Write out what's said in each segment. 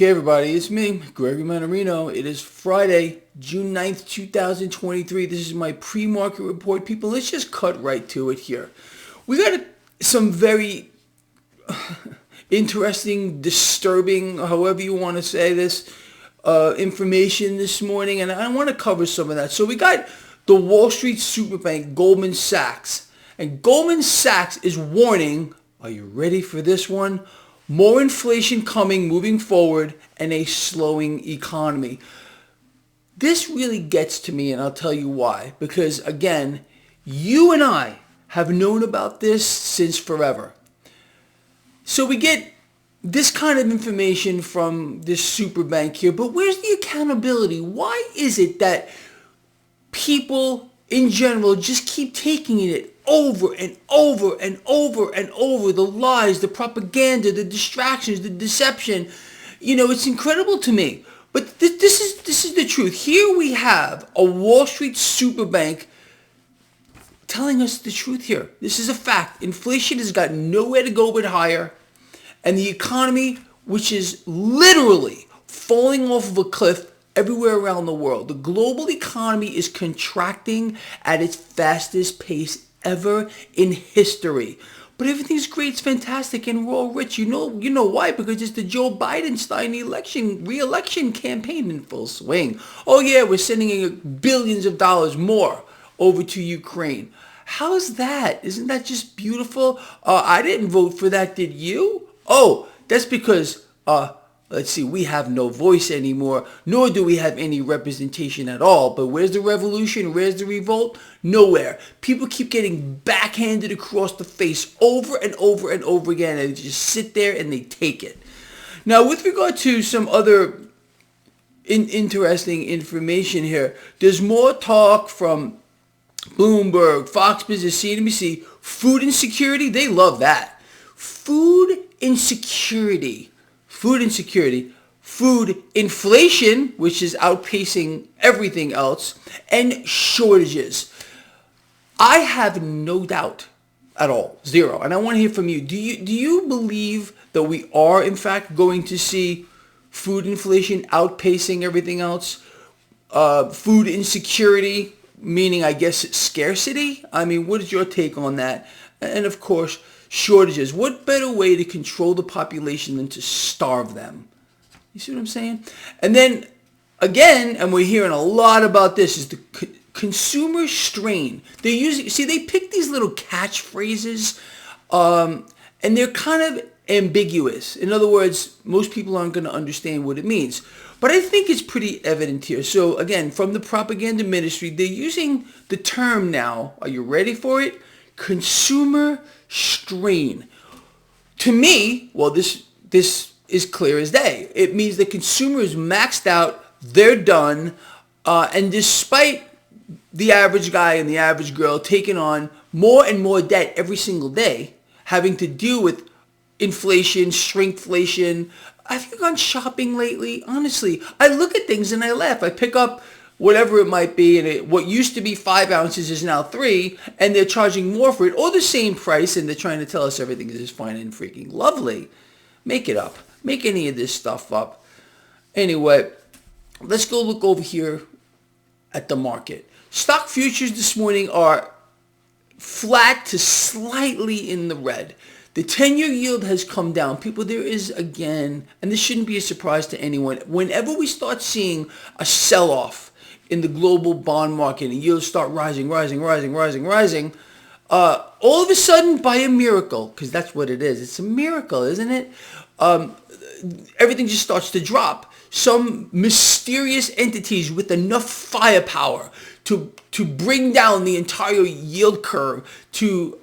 Okay, everybody, it's me, Gregory Mannarino. It is Friday, June 9th, 2023. This is my pre-market report. People, let's just cut right to it here. We got some very interesting, disturbing, however you want to say this, information this morning, and I want to cover some of that. So we got the Wall Street superbank, Goldman Sachs. And Goldman Sachs is warning, are you ready for this one? More inflation coming moving forward and a slowing economy. This really gets to me, and I'll tell you why. Because, again, you and I have known about this since forever. So we get this kind of information from this super bank here, but where's the accountability? Why is it that people in general just keep taking it over and over and over and over? The lies, the propaganda, the distractions, the deception. You know, it's incredible to me. But this is the truth. Here we have a Wall Street superbank telling us the truth here. This is a fact. Inflation has got nowhere to go but higher. And the economy, which is literally falling off of a cliff everywhere around the world. The global economy is contracting at its fastest pace ever in history. But everything's great, it's fantastic, and we're all rich. You know why? Because it's the Joe Biden-Stein re-election campaign in full swing. Oh yeah, we're sending in billions of dollars more over to Ukraine. How's that? Isn't that just beautiful? I didn't vote for that, did you? Oh, that's because let's see, we have no voice anymore, nor do we have any representation at all. But where's the revolution? Where's the revolt? Nowhere. People keep getting backhanded across the face over and over and over again, and they just sit there and they take it. Now, with regard to some other interesting information here, there's more talk from Bloomberg, Fox Business, CNBC, food insecurity. They love that. Food insecurity, food inflation, which is outpacing everything else, and shortages. I have no doubt at all, zero, and I want to hear from you. Do you believe that we are, in fact, going to see food inflation outpacing everything else? Food insecurity, meaning, I guess, scarcity? I mean, what is your take on that? And, of course, shortages. What better way to control the population than to starve them? You see what I'm saying? And then, again, and we're hearing a lot about this, is the consumer strain. They pick these little catchphrases, and they're kind of ambiguous. In other words, most people aren't going to understand what it means. But I think it's pretty evident here. So, again, from the propaganda ministry, they're using the term now, are you ready for it? Consumer strain. To me, well, this is clear as day. It means the consumer is maxed out, they're done, and despite the average guy and the average girl taking on more and more debt every single day, having to deal with inflation, shrinkflation. Have you gone shopping lately? Honestly, I look at things and I laugh. I pick up whatever it might be, and what used to be 5 ounces is now 3, and they're charging more for it, or the same price, and they're trying to tell us everything is just fine and freaking lovely. Make it up. Make any of this stuff up. Anyway, let's go look over here at the market. Stock futures this morning are flat to slightly in the red. The 10-year yield has come down. People, there is, again, and this shouldn't be a surprise to anyone, whenever we start seeing a sell-off in the global bond market and yields start rising, all of a sudden, by a miracle, because that's what it is. It's a miracle, isn't it? Everything just starts to drop. Some mysterious entities with enough firepower to bring down the entire yield curve to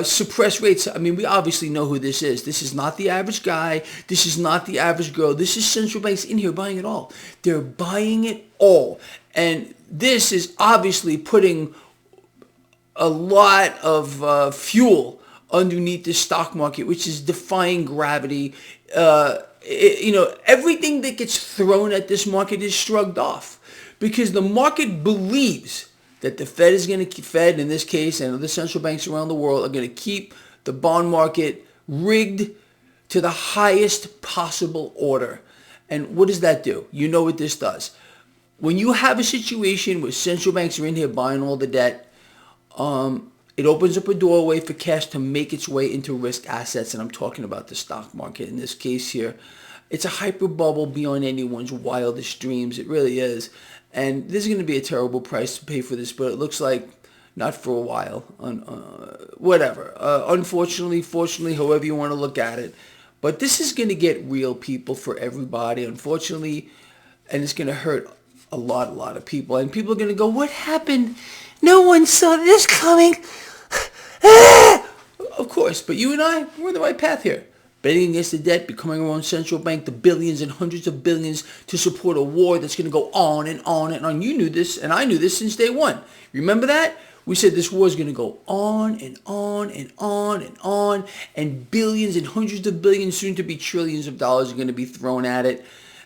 suppress rates. I mean, we obviously know who this is. This is not the average guy. This is not the average girl. This is central banks in here buying it all. They're buying it all. And this is obviously putting a lot of fuel underneath the stock market, which is defying gravity. Everything that gets thrown at this market is shrugged off because the market believes that the Fed is going to Fed in this case and other central banks around the world are going to keep the bond market rigged to the highest possible order. And what does that do? You know what this does. When you have a situation where central banks are in here buying all the debt, it opens up a doorway for cash to make its way into risk assets, and I'm talking about the stock market in this case here. It's a hyper bubble beyond anyone's wildest dreams. It really is. And this is going to be a terrible price to pay for this, but it looks like not for a while. Whatever. Unfortunately, fortunately, however you want to look at it. But this is going to get real, people, for everybody, unfortunately, and it's going to hurt a lot of people. And people are going to go, what happened? No one saw this coming. Of course, but you and I, we're on the right path here. Betting against the debt, becoming our own central bank, the billions and hundreds of billions to support a war that's going to go on and on and on. You knew this, and I knew this since day one. Remember that? We said this war is going to go on and on and on and on, and billions and hundreds of billions, soon to be trillions of dollars are going to be thrown at it.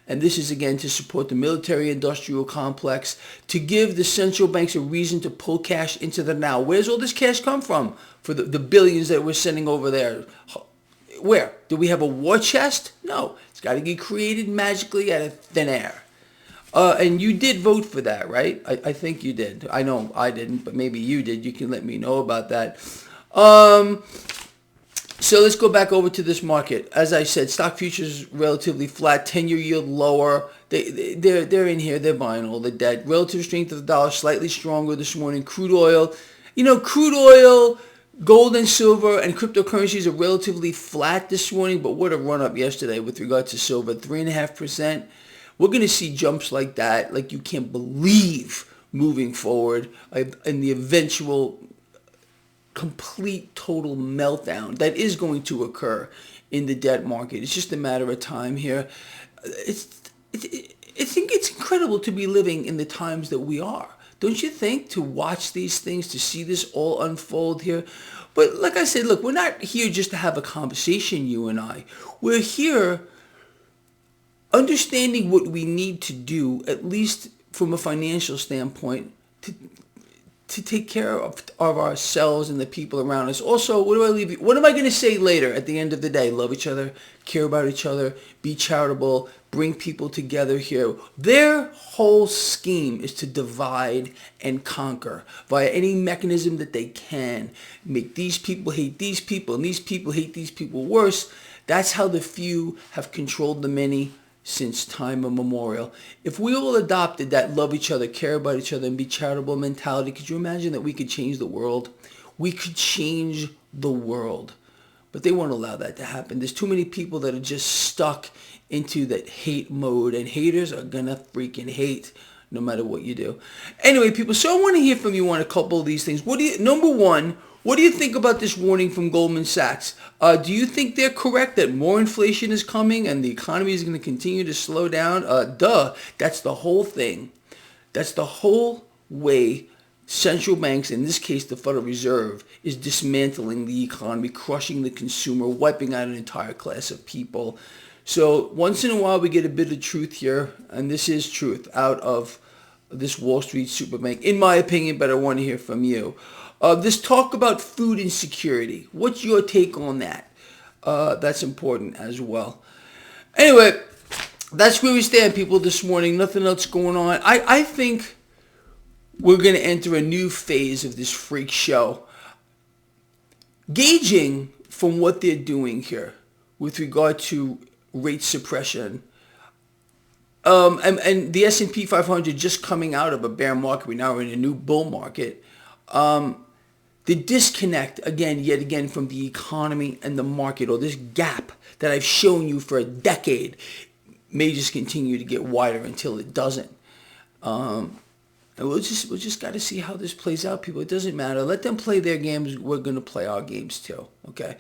And this is, again, to support the military-industrial complex, to give the central banks a reason to pull cash into the now. Where's all this cash come from for the billions that we're sending over there? Where? Do we have a war chest? No. It's got to get created magically out of thin air. And you did vote for that, right? I think you did. I know I didn't, but maybe you did. You can let me know about that. So let's go back over to this market. As I said, stock futures relatively flat, 10-year yield lower. They're in here. They're buying all the debt. Relative strength of the dollar slightly stronger this morning. Crude oil, gold and silver and cryptocurrencies are relatively flat this morning, but what a run-up yesterday with regard to silver, 3.5%. We're going to see jumps like that, like you can't believe, moving forward, in the eventual complete total meltdown that is going to occur in the debt market. It's just a matter of time here. I think it's incredible to be living in the times that we are. Don't you think, to watch these things, to see this all unfold here? But like I said, look, we're not here just to have a conversation, you and I. We're here understanding what we need to do, at least from a financial standpoint, to take care of ourselves and the people around us. Also, what am I going to say later at the end of the day? Love each other, care about each other, be charitable, bring people together here. Their whole scheme is to divide and conquer via any mechanism that they can. Make these people hate these people, and these people hate these people worse. That's how the few have controlled the many since time immemorial. If we all adopted that love each other, care about each other, and be charitable mentality, could you imagine that we could change the world? We could change the world. But they won't allow that to happen. There's too many people that are just stuck into that hate mode, and haters are gonna freaking hate no matter what you do. Anyway, people, so I want to hear from you on a couple of these things. Number one, what do you think about this warning from Goldman Sachs? Do you think they're correct that more inflation is coming and the economy is going to continue to slow down? That's the whole thing. That's the whole way central banks, in this case the Federal Reserve, is dismantling the economy, crushing the consumer, wiping out an entire class of people. So once in a while we get a bit of truth here, and this is truth, out of this Wall Street superbank, in my opinion, but I want to hear from you. This talk about food insecurity. What's your take on that? That's important as well. Anyway, that's where we stand, people, this morning. Nothing else going on. I think we're going to enter a new phase of this freak show. Gauging from what they're doing here with regard to rate suppression, and the S&P 500 just coming out of a bear market. We now are in a new bull market. The disconnect, yet again, from the economy and the market, or this gap that I've shown you for a decade, may just continue to get wider until it doesn't. And we'll just got to see how this plays out, people. It doesn't matter. Let them play their games. We're going to play our games too, okay?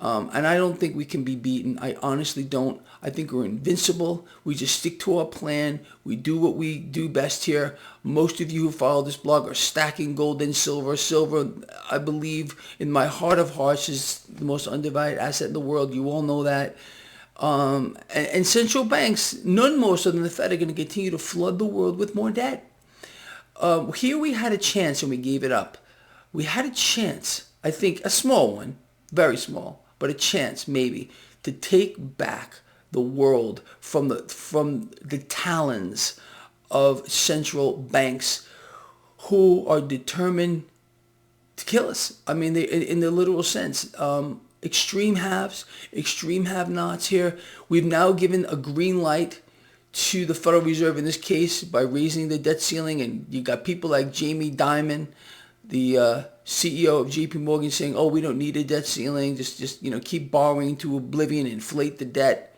And I don't think we can be beaten. I honestly don't. I think we're invincible. We just stick to our plan. We do what we do best here. Most of you who follow this blog are stacking gold and silver. Silver, I believe, in my heart of hearts, is the most undivided asset in the world. You all know that. And central banks, none more so than the Fed, are going to continue to flood the world with more debt. Here we had a chance and we gave it up. We had a chance, I think, a small one, very small, but a chance maybe to take back the world from the talons of central banks who are determined to kill us. I mean, in the literal sense. Extreme haves, extreme have-nots here. We've now given a green light to the Federal Reserve in this case by raising the debt ceiling, and you got people like Jamie Dimon, the CEO of JP Morgan, saying, "Oh, we don't need a debt ceiling. Just keep borrowing to oblivion, inflate the debt."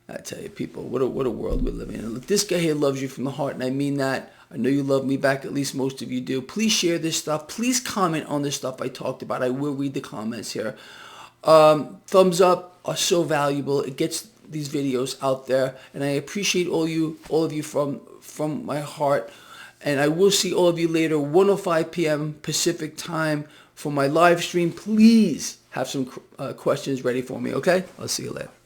I tell you, people, what a world we're living in. Look, this guy here loves you from the heart, and I mean that. I know you love me back. At least most of you do. Please share this stuff. Please comment on this stuff I talked about. I will read the comments here. Thumbs up are so valuable. It gets these videos out there, and I appreciate all of you from my heart. And I will see all of you later, 1:05 p.m. Pacific time for my live stream. Please have some questions ready for me, okay? I'll see you later.